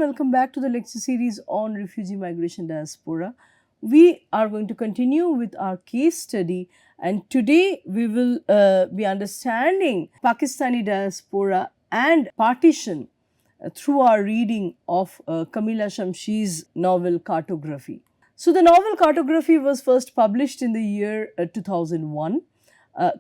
welcome back to the lecture series on refugee migration diaspora. We are going to continue with our case study, and today we will be understanding Pakistani diaspora and partition through our reading of Kamila Shamshi's novel Cartography. So, the novel Cartography was first published in the year 2001.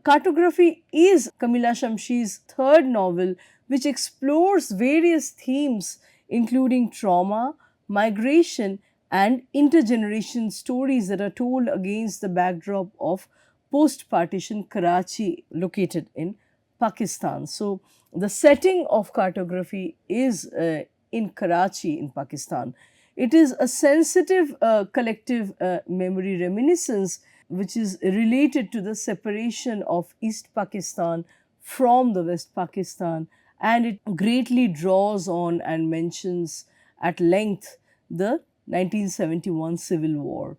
Cartography is Kamila Shamshi's third novel, which explores various themes including trauma, migration, and intergeneration stories that are told against the backdrop of post partition Karachi, located in Pakistan. So, the setting of Cartography is in Karachi, in Pakistan. It is a sensitive collective memory reminiscence which is related to the separation of East Pakistan from the West Pakistan, and it greatly draws on and mentions at length the 1971 Civil War.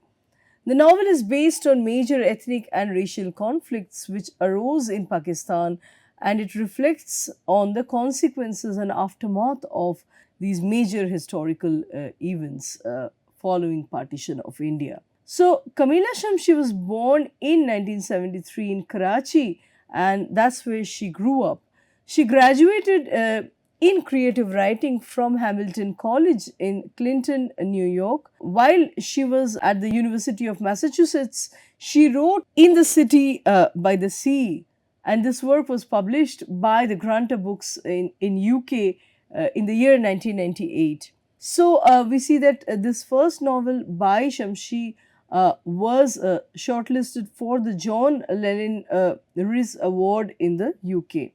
The novel is based on major ethnic and racial conflicts which arose in Pakistan, and it reflects on the consequences and aftermath of these major historical events following partition of India. So, Kamila Shamshi was born in 1973 in Karachi, and that's where she grew up. She graduated in creative writing from Hamilton College in Clinton, New York. While she was at the University of Massachusetts, she wrote In the City by the Sea, and this work was published by the Granta Books in UK in the year 1998. So, we see that this first novel by Shamshi was shortlisted for the John Lennon Rhys Award in the UK.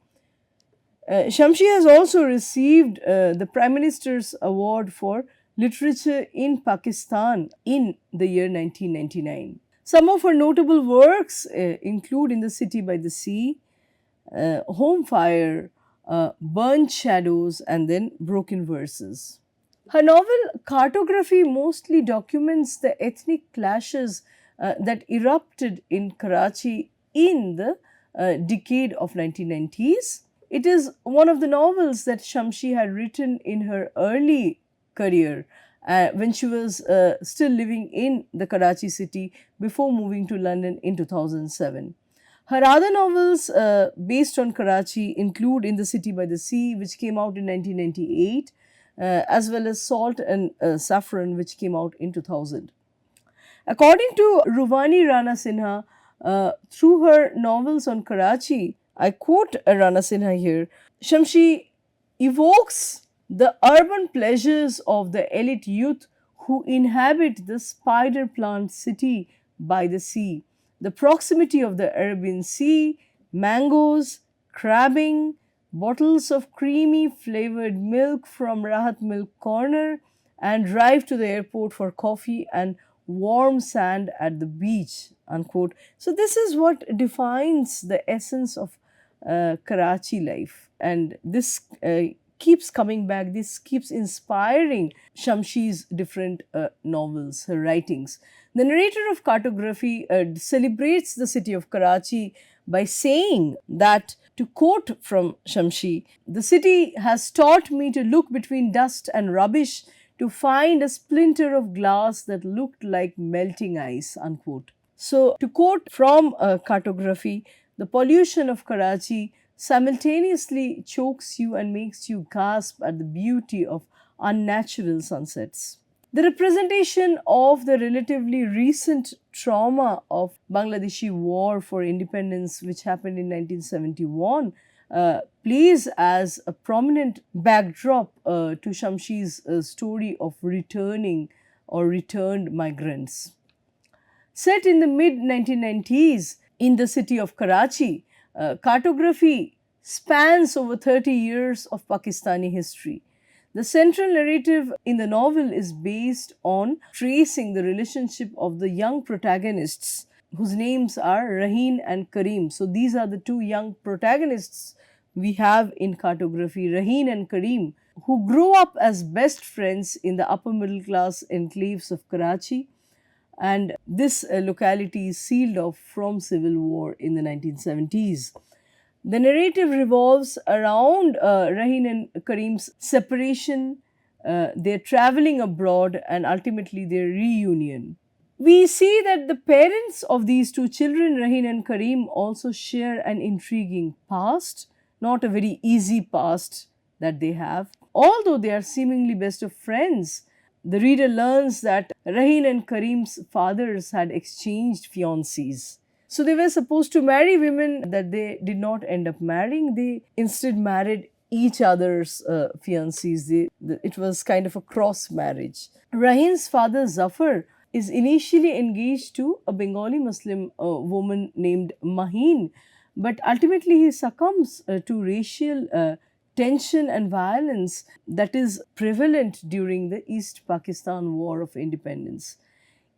Shamshi has also received the Prime Minister's Award for Literature in Pakistan in the year 1999. Some of her notable works include In the City by the Sea, Home Fire, Burnt Shadows, and then Broken Verses. Her novel Cartography mostly documents the ethnic clashes that erupted in Karachi in the decade of 1990s. It is one of the novels that Shamshi had written in her early career when she was still living in the Karachi city before moving to London in 2007. Her other novels based on Karachi include In the City by the Sea, which came out in 1998, as well as Salt and Saffron, which came out in 2000. According to Ruvani Rana Sinha, through her novels on Karachi, I quote Rana Sinha here, Shamshi evokes the urban pleasures of the elite youth who inhabit the spider plant city by the sea, the proximity of the Arabian Sea, mangoes, crabbing, bottles of creamy flavored milk from Rahat Milk Corner, and drive to the airport for coffee and warm sand at the beach, unquote. So, this is what defines the essence of Karachi life, and this keeps coming back, this keeps inspiring Shamshi's different novels, her writings. The narrator of Cartography celebrates the city of Karachi by saying that, to quote from Shamshi, the city has taught me to look between dust and rubbish to find a splinter of glass that looked like melting ice, unquote. So, to quote from Cartography, the pollution of Karachi simultaneously chokes you and makes you gasp at the beauty of unnatural sunsets. The representation of the relatively recent trauma of Bangladeshi war for independence, which happened in 1971, plays as a prominent backdrop to Shamshi's story of returning or returned migrants. Set in the mid 1990s in the city of Karachi, Cartography spans over 30 years of Pakistani history. The central narrative in the novel is based on tracing the relationship of the young protagonists, whose names are Raheen and Kareem. So, these are the two young protagonists we have in Cartography, Raheen and Kareem, who grow up as best friends in the upper middle class enclaves of Karachi, and this locality is sealed off from civil war in the 1970s. The narrative revolves around Raheen and Kareem's separation, their traveling abroad, and ultimately their reunion. We see that the parents of these two children, Raheen and Kareem, also share an intriguing past, not a very easy past that they have. Although they are seemingly best of friends, the reader learns that Raheen and Kareem's fathers had exchanged fiancés. So they were supposed to marry women that they did not end up marrying. They instead married each other's fiancés. It was kind of a cross marriage. Raheen's father, Zafar, is initially engaged to a Bengali Muslim woman named Maheen, but ultimately he succumbs to racial tension and violence that is prevalent during the East Pakistan War of Independence.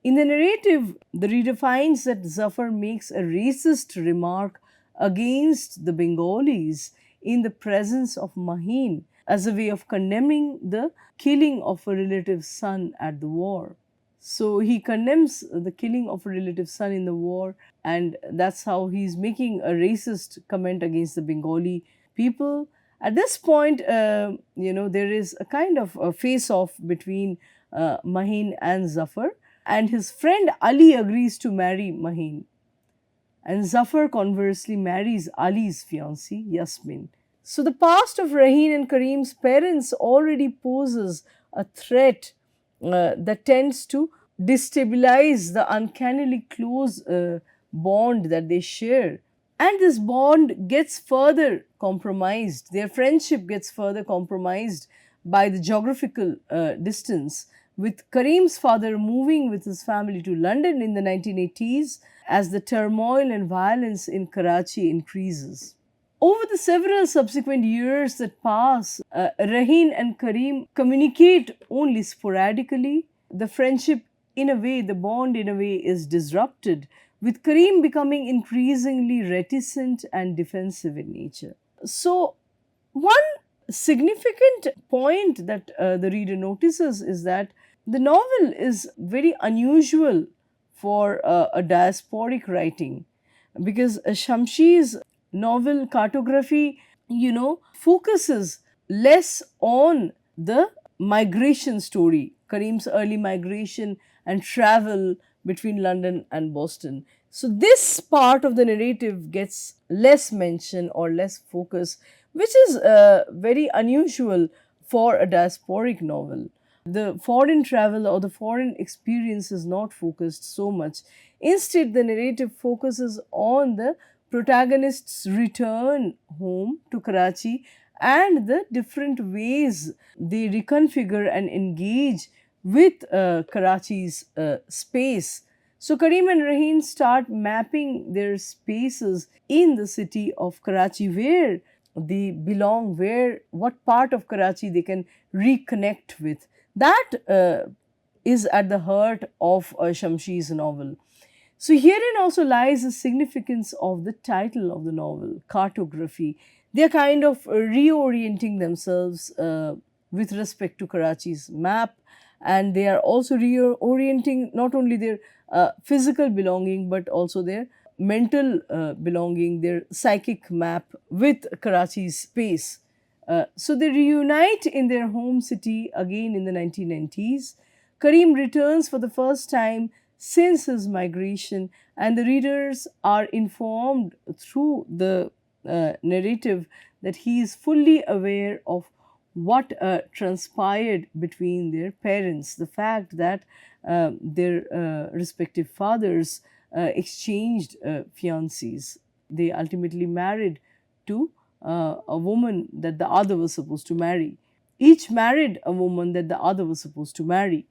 In the narrative, the reader finds that Zafar makes a racist remark against the Bengalis in the presence of Maheen as a way of condemning the killing of a relative's son at the war. So he condemns the killing of a relative's son in the war, and that's how he's making a racist comment against the Bengali people. At this point, there is a kind of a face-off between Maheen and Zafar, and his friend Ali agrees to marry Maheen. And Zafar conversely marries Ali's fiancée, Yasmin. So the past of Raheen and Kareem's parents already poses a threat that tends to destabilize the uncannily close bond that they share. And this bond gets further compromised, their friendship gets further compromised by the geographical distance, with Kareem's father moving with his family to London in the 1980s as the turmoil and violence in Karachi increases. Over the several subsequent years that pass, Raheen and Kareem communicate only sporadically. The friendship, in a way, the bond in a way is disrupted, with Kareem becoming increasingly reticent and defensive in nature. So, one significant point that the reader notices is that the novel is very unusual for a diasporic writing, because Shamsi's novel Cartography, focuses less on the migration story, Kareem's early migration and travel between London and Boston. So, this part of the narrative gets less mention or less focus, which is very unusual for a diasporic novel. The foreign travel or the foreign experience is not focused so much. Instead, the narrative focuses on the protagonist's return home to Karachi and the different ways they reconfigure and engage with Karachi's space. So Kareem and Raheen start mapping their spaces in the city of Karachi, where they belong, what part of Karachi they can reconnect with. That is at the heart of Shamsi's novel. So herein also lies the significance of the title of the novel, Cartography. They are kind of reorienting themselves with respect to Karachi's map, and they are also reorienting not only their physical belonging but also their mental belonging, their psychic map with Karachi's space. So they reunite in their home city again in the 1990s. Kareem returns for the first time since his migration, and the readers are informed through the narrative that he is fully aware of what transpired between their parents, the fact that their respective fathers exchanged fiancés. They ultimately married to a woman that the other was supposed to marry. Each married a woman that the other was supposed to marry.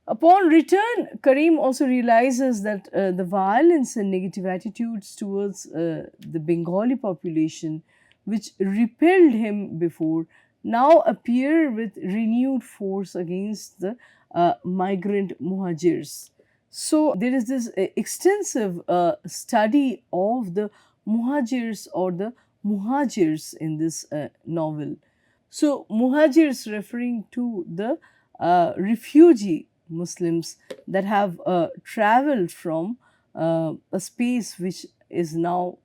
Upon return, Kareem also realizes that the violence and negative attitudes towards the Bengali population, which repelled him before, now appear with renewed force against the migrant muhajirs. So there is this extensive study of the muhajirs or the muhajirs in this novel. So muhajirs referring to the refugee Muslims that have traveled from a space which is now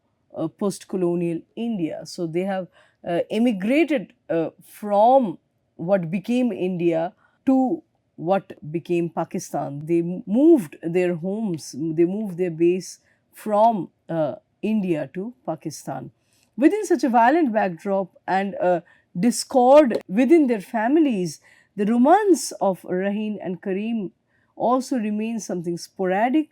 post-colonial India. So they have emigrated from what became India to what became Pakistan. They moved their homes, they moved their base from India to Pakistan. Within such a violent backdrop and a discord within their families, the romance of Raheen and Karim also remains something sporadic,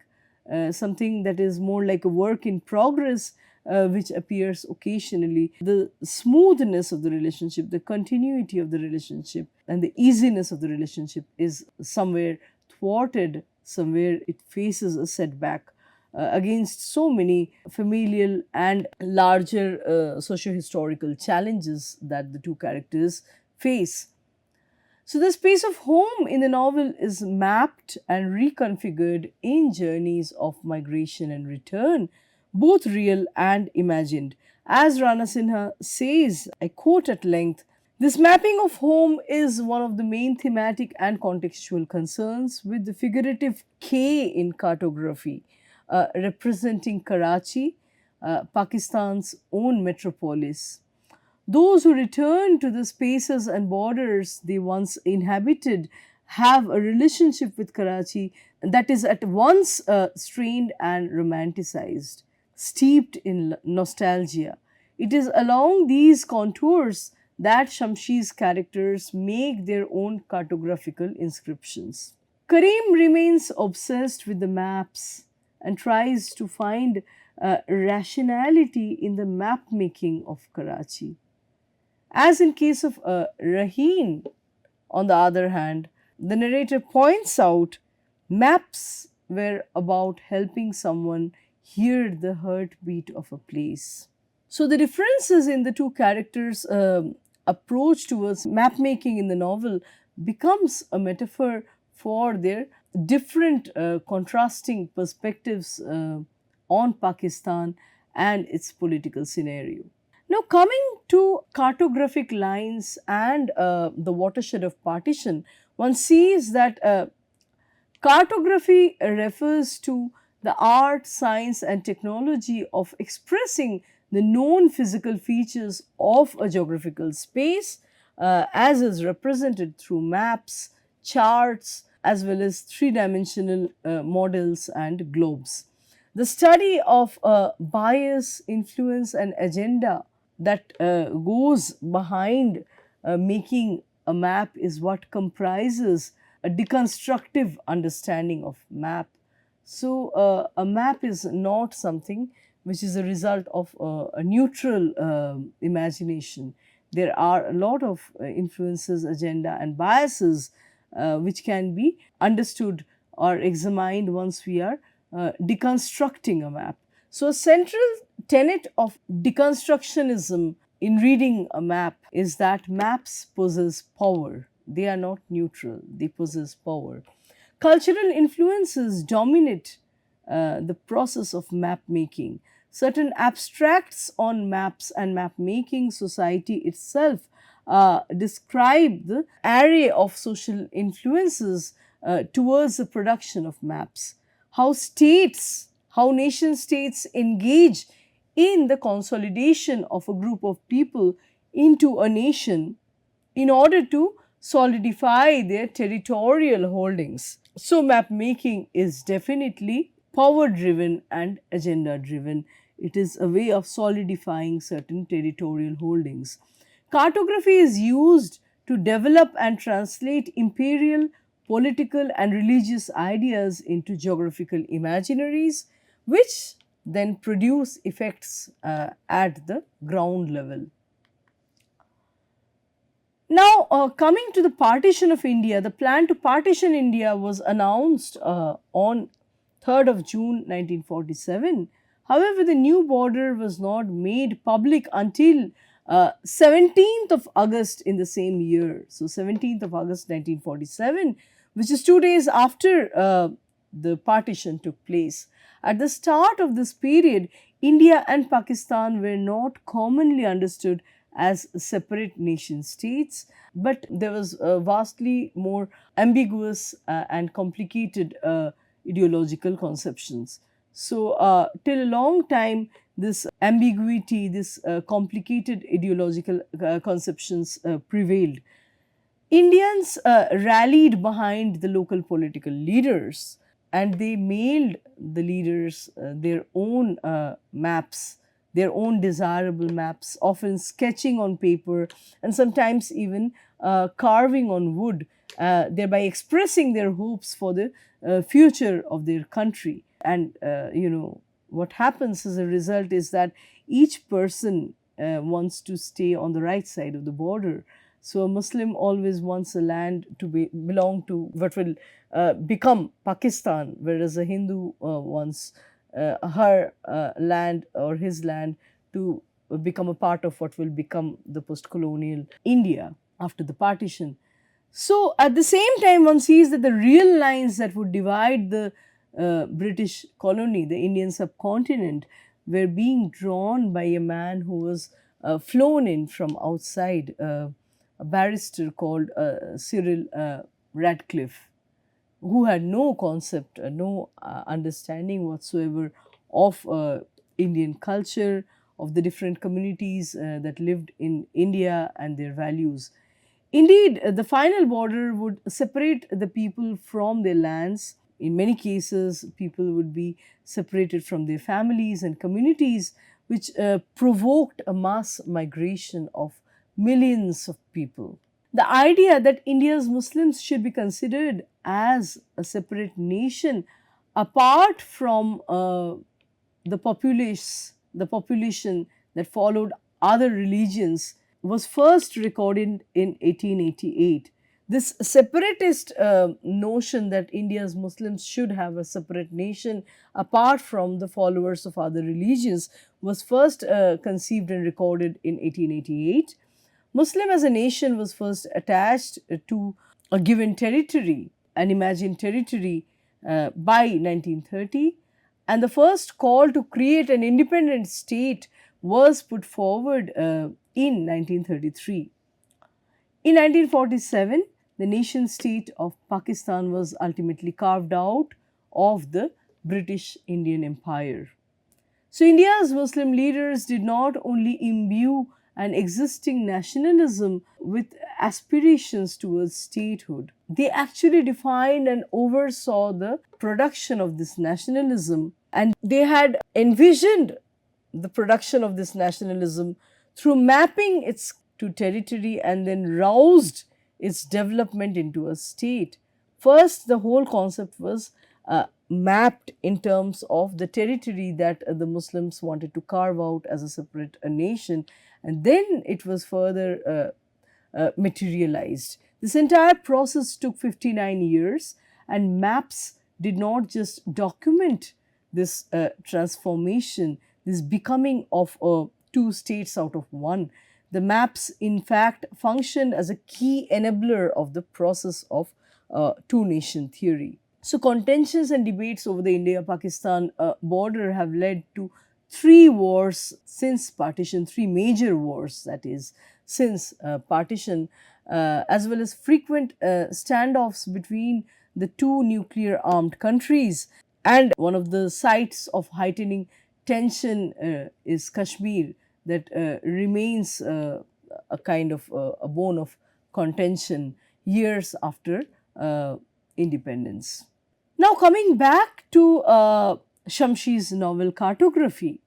something that is more like a work in progress, which appears occasionally. The smoothness of the relationship, the continuity of the relationship, and the easiness of the relationship is somewhere thwarted, somewhere it faces a setback against so many familial and larger socio-historical challenges that the two characters face. So, the space of home in the novel is mapped and reconfigured in journeys of migration and return, both real and imagined. As Rana Sinha says, I quote at length, this mapping of home is one of the main thematic and contextual concerns, with the figurative K in cartography representing Karachi, Pakistan's own metropolis. Those who return to the spaces and borders they once inhabited have a relationship with Karachi that is at once strained and romanticized, steeped in nostalgia. It is along these contours that Shamshi's characters make their own cartographical inscriptions. Karim remains obsessed with the maps and tries to find rationality in the map making of Karachi. As in case of Raheen, on the other hand, the narrator points out maps were about helping someone hear the heartbeat of a place. So the differences in the two characters' approach towards map making in the novel becomes a metaphor for their different contrasting perspectives on Pakistan and its political scenario. Now, coming to cartographic lines and the watershed of partition, one sees that cartography refers to the art, science, and technology of expressing the known physical features of a geographical space, as is represented through maps, charts, as well as three-dimensional models and globes. The study of bias, influence, and agenda that goes behind making a map is what comprises a deconstructive understanding of map. So, a map is not something which is a result of a neutral imagination. There are a lot of influences, agenda, and biases which can be understood or examined once we are deconstructing a map. So, a central tenet of deconstructionism in reading a map is that maps possess power. They are not neutral, they possess power. Cultural influences dominate the process of map making. Certain abstracts on maps and map making society itself describe the array of social influences towards the production of maps. How nation states engage in the consolidation of a group of people into a nation in order to solidify their territorial holdings. So, map making is definitely power driven and agenda driven. It is a way of solidifying certain territorial holdings. Cartography is used to develop and translate imperial, political, and religious ideas into geographical imaginaries, which then produce effects at the ground level. Now, coming to the partition of India, the plan to partition India was announced on 3rd of June 1947. However, the new border was not made public until 17th of August in the same year. So, 17th of August 1947, which is 2 days after the partition took place. At the start of this period, India and Pakistan were not commonly understood as separate nation states, but there was vastly more ambiguous and complicated ideological conceptions. So, till a long time, this ambiguity, this complicated ideological conceptions prevailed. Indians rallied behind the local political leaders, and they mailed the leaders their own maps, their own desirable maps, often sketching on paper and sometimes even carving on wood, thereby expressing their hopes for the future of their country. And what happens as a result is that each person wants to stay on the right side of the border. So a Muslim always wants a land to belong to what will become Pakistan, whereas a Hindu wants her land or his land to become a part of what will become the post-colonial India after the partition. So at the same time, one sees that the real lines that would divide the British colony, the Indian subcontinent, were being drawn by a man who was flown in from outside, a barrister called Cyril Radcliffe, who had no concept, no understanding whatsoever of Indian culture, of the different communities that lived in India and their values. Indeed, the final border would separate the people from their lands. In many cases, people would be separated from their families and communities, which provoked a mass migration of millions of people. The idea that India's Muslims should be considered as a separate nation apart from the population that followed other religions was first recorded in 1888. This separatist notion that India's Muslims should have a separate nation apart from the followers of other religions was first conceived and recorded in 1888. Muslim as a nation was first attached to a given territory, an imagined territory, by 1930, and the first call to create an independent state was put forward in 1933. In 1947, the nation state of Pakistan was ultimately carved out of the British Indian Empire. So, India's Muslim leaders did not only imbue an existing nationalism with aspirations towards statehood, they actually defined and oversaw the production of this nationalism, and they had envisioned the production of this nationalism through mapping its to territory and then roused its development into a state. First, the whole concept was mapped in terms of the territory that the Muslims wanted to carve out as a separate nation, and then it was further materialized. This entire process took 59 years, and maps did not just document this transformation, this becoming of two states out of one. The maps, in fact, functioned as a key enabler of the process of two-nation theory. So, contentions and debates over the India-Pakistan border have led to three wars since partition, three major wars, that is, since partition, as well as frequent standoffs between the two nuclear armed countries. And one of the sites of heightening tension is Kashmir, that remains a kind of a bone of contention years after independence. Now, coming back to Shamsi's novel Cartography,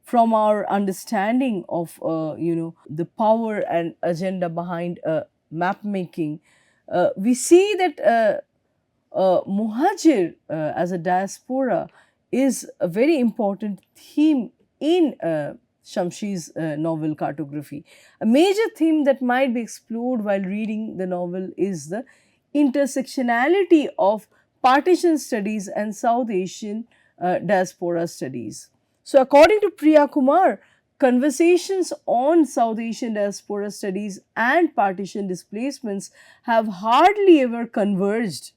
from our understanding of the power and agenda behind map making, we see that Muhajir as a diaspora is a very important theme in Shamsi's novel Cartography. A major theme that might be explored while reading the novel is the intersectionality of partition studies and South Asian diaspora studies. So, according to Priya Kumar, conversations on South Asian diaspora studies and partition displacements have hardly ever converged.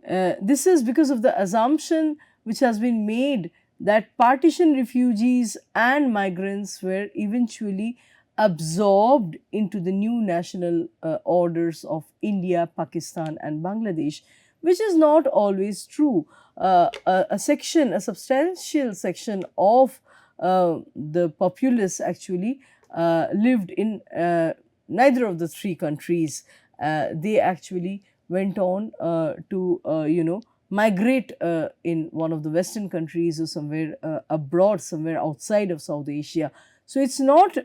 This is because of the assumption which has been made that partition refugees and migrants were eventually absorbed into the new national orders of India, Pakistan and Bangladesh, which is not always true. A substantial section of the populace actually lived in neither of the three countries, they actually went on to, migrate in one of the Western countries or somewhere abroad, somewhere outside of South Asia. So it's not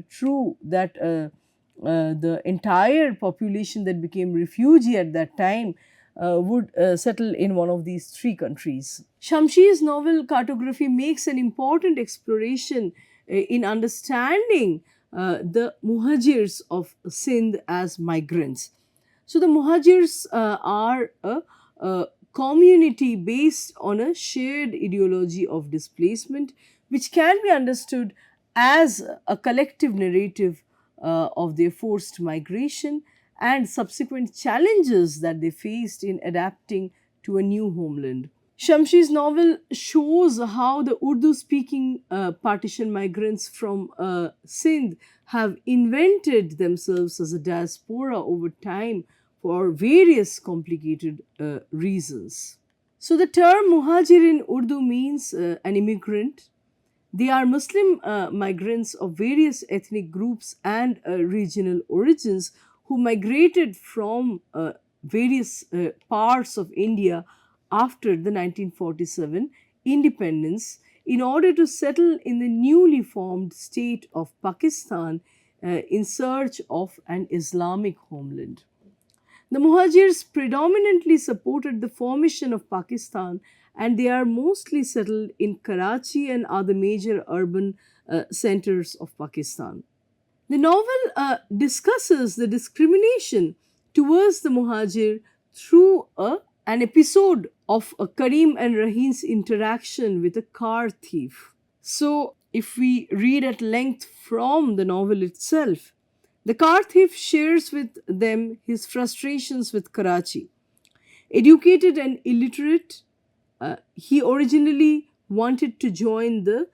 true that the entire population that became refugee at that time would settle in one of these three countries. Shamshi's novel Cartography makes an important exploration in understanding the Muhajirs of Sindh as migrants. So the Muhajirs are a community based on a shared ideology of displacement, which can be understood as a collective narrative of their forced migration and subsequent challenges that they faced in adapting to a new homeland. Shamshi's novel shows how the Urdu speaking partition migrants from Sindh have invented themselves as a diaspora over time for various complicated reasons. So, the term Muhajir in Urdu means an immigrant. They are Muslim migrants of various ethnic groups and regional origins who migrated from various parts of India after the 1947 independence in order to settle in the newly formed state of Pakistan in search of an Islamic homeland. The Muhajirs predominantly supported the formation of Pakistan, and they are mostly settled in Karachi and other major urban centers of Pakistan. The novel discusses the discrimination towards the Muhajir through an episode of Karim and Rahin's interaction with a car thief. So, if we read at length from the novel itself, the car thief shares with them his frustrations with Karachi. Educated and illiterate, he originally wanted to join the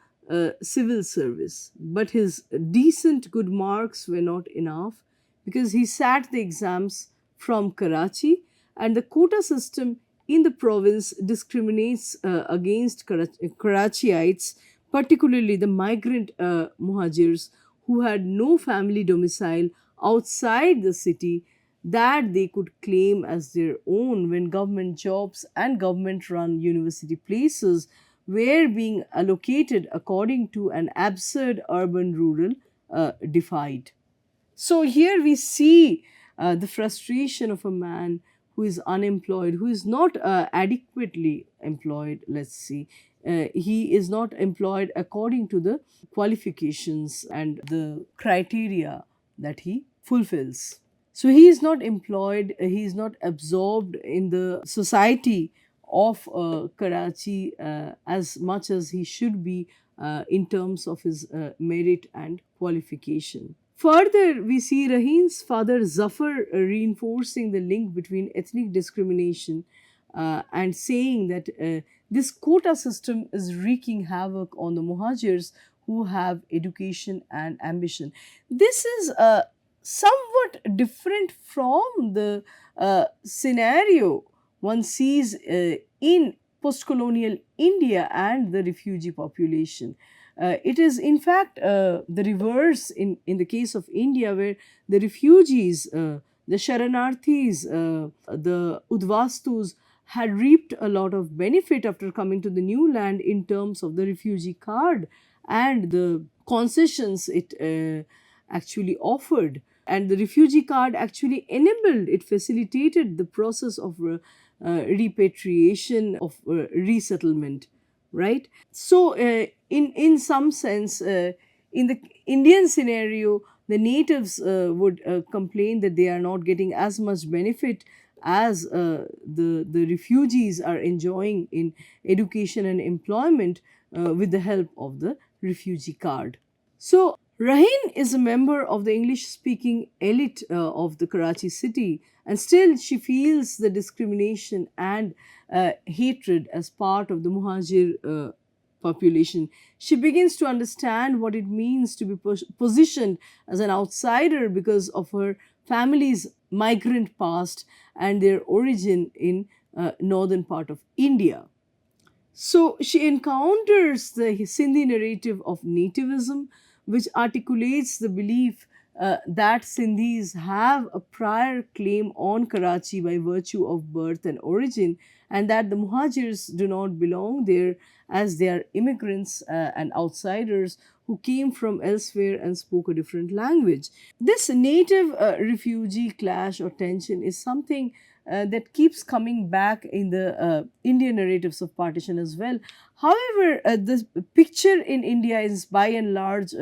civil service, but his decent good marks were not enough because he sat the exams from Karachi, and the quota system in the province discriminates against Karachiites, particularly the migrant Muhajirs who had no family domicile outside the city that they could claim as their own when government jobs and government run university places were being allocated according to an absurd urban rural divide. So here we see the frustration of a man who is unemployed, who is not adequately employed, let's see. He is not employed according to the qualifications and the criteria that he fulfills. So he is not employed, he is not absorbed in the society of Karachi as much as he should be in terms of his merit and qualification. Further, we see Rahin's father Zafar reinforcing the link between ethnic discrimination and saying that this quota system is wreaking havoc on the Muhajirs who have education and ambition. This is somewhat different from the scenario one sees in post-colonial India and the refugee population. It is in fact the reverse in the case of India, where the refugees, the Sharanarthis, the Udvastus had reaped a lot of benefit after coming to the new land in terms of the refugee card and the concessions it actually offered. And the refugee card actually enabled, it facilitated the process of repatriation, of resettlement, right? So, in some sense, in the Indian scenario, the natives would complain that they are not getting as much benefit as the refugees are enjoying in education and employment with the help of the refugee card. So, Rahin is a member of the English speaking elite of the Karachi city, and still she feels the discrimination and hatred as part of the Muhajir population. She begins to understand what it means to be positioned as an outsider because of her family's migrant past and their origin in northern part of India. So she encounters the Sindhi narrative of nativism, which articulates the belief that Sindhis have a prior claim on Karachi by virtue of birth and origin, and that the Muhajirs do not belong there as they are immigrants and outsiders who came from elsewhere and spoke a different language. This native refugee clash or tension is something that keeps coming back in the Indian narratives of partition as well. However, the picture in India is by and large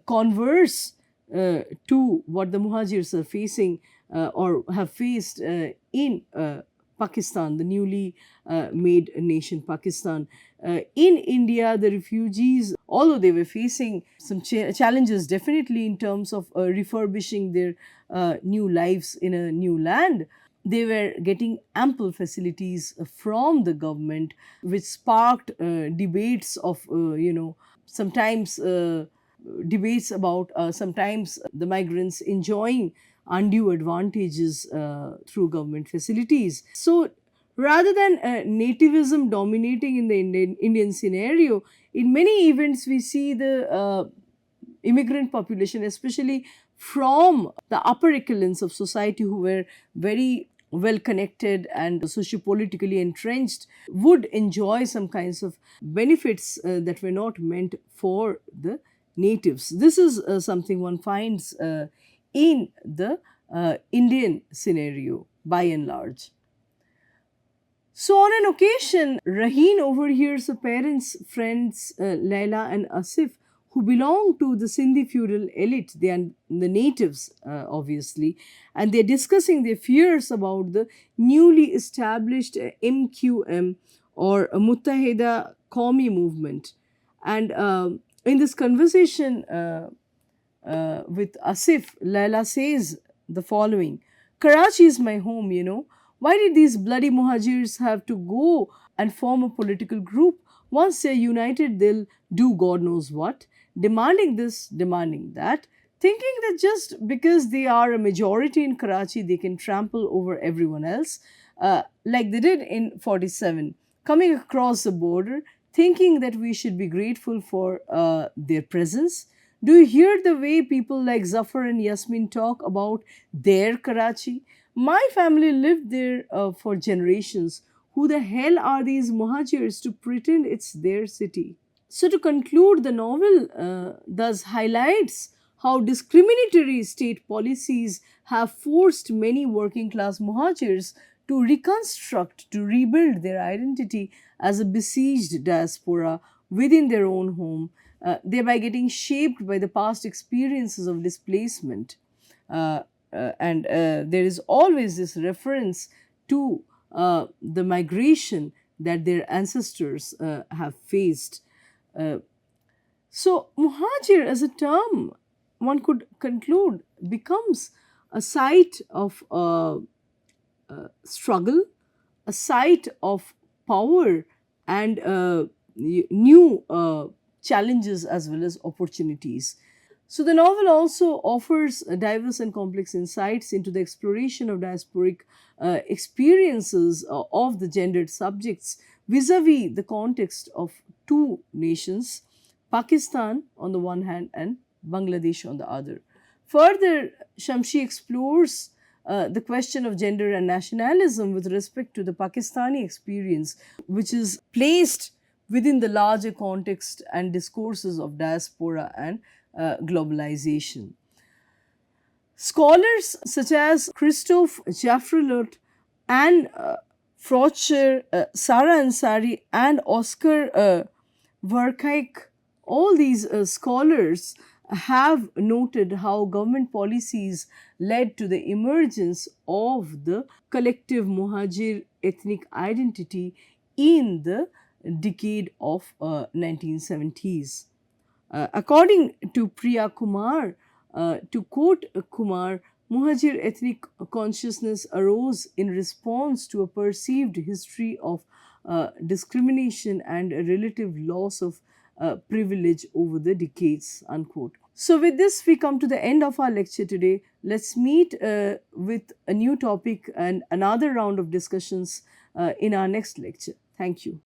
converse to what the Muhajirs are facing or have faced in Pakistan, the newly made nation Pakistan. In India, the refugees, although they were facing some challenges definitely in terms of refurbishing their new lives in a new land, they were getting ample facilities from the government, which sparked debates of, sometimes debates about sometimes the migrants enjoying undue advantages through government facilities. So, rather than nativism dominating in the Indian scenario, in many events we see the immigrant population, especially from the upper echelons of society who were very well connected and sociopolitically entrenched, would enjoy some kinds of benefits that were not meant for the natives. This is something one finds in the Indian scenario by and large. So, on an occasion, Raheen overhears her parents' friends Laila and Asif, who belong to the Sindhi feudal elite. They are the natives, obviously, and they're discussing their fears about the newly established MQM or Muttahida Qawmi movement. And in this conversation with Asif, Laila says the following: Karachi is my home, you know. Why did these bloody Muhajirs have to go and form a political group? Once they're united, they'll do God knows what, demanding this, demanding that, thinking that just because they are a majority in Karachi, they can trample over everyone else, like they did in 47, coming across the border, thinking that we should be grateful for their presence. Do you hear the way people like Zafar and Yasmin talk about their Karachi? My family lived there for generations. Who the hell are these Muhajirs to pretend it's their city? So, to conclude, the novel thus highlights how discriminatory state policies have forced many working class Muhajirs to reconstruct, to rebuild their identity as a besieged diaspora within their own home, thereby getting shaped by the past experiences of displacement. And there is always this reference to the migration that their ancestors have faced. So, Muhajir as a term, one could conclude, becomes a site of struggle, a site of power, and new challenges as well as opportunities. So, the novel also offers diverse and complex insights into the exploration of diasporic experiences of the gendered subjects vis-a-vis the context of two nations, Pakistan on the one hand and Bangladesh on the other. Further, Shamshi explores the question of gender and nationalism with respect to the Pakistani experience, which is placed within the larger context and discourses of diaspora and globalization. Scholars such as Christoph Jaffrelot and Frotscher, Sara Ansari and Oscar Verkijk, all these scholars have noted how government policies led to the emergence of the collective Muhajir ethnic identity in the decade of 1970s. According to Priya Kumar, to quote Kumar, Muhajir ethnic consciousness arose in response to a perceived history of discrimination and a relative loss of privilege over the decades, unquote. So, with this, we come to the end of our lecture today. Let's meet with a new topic and another round of discussions in our next lecture. Thank you.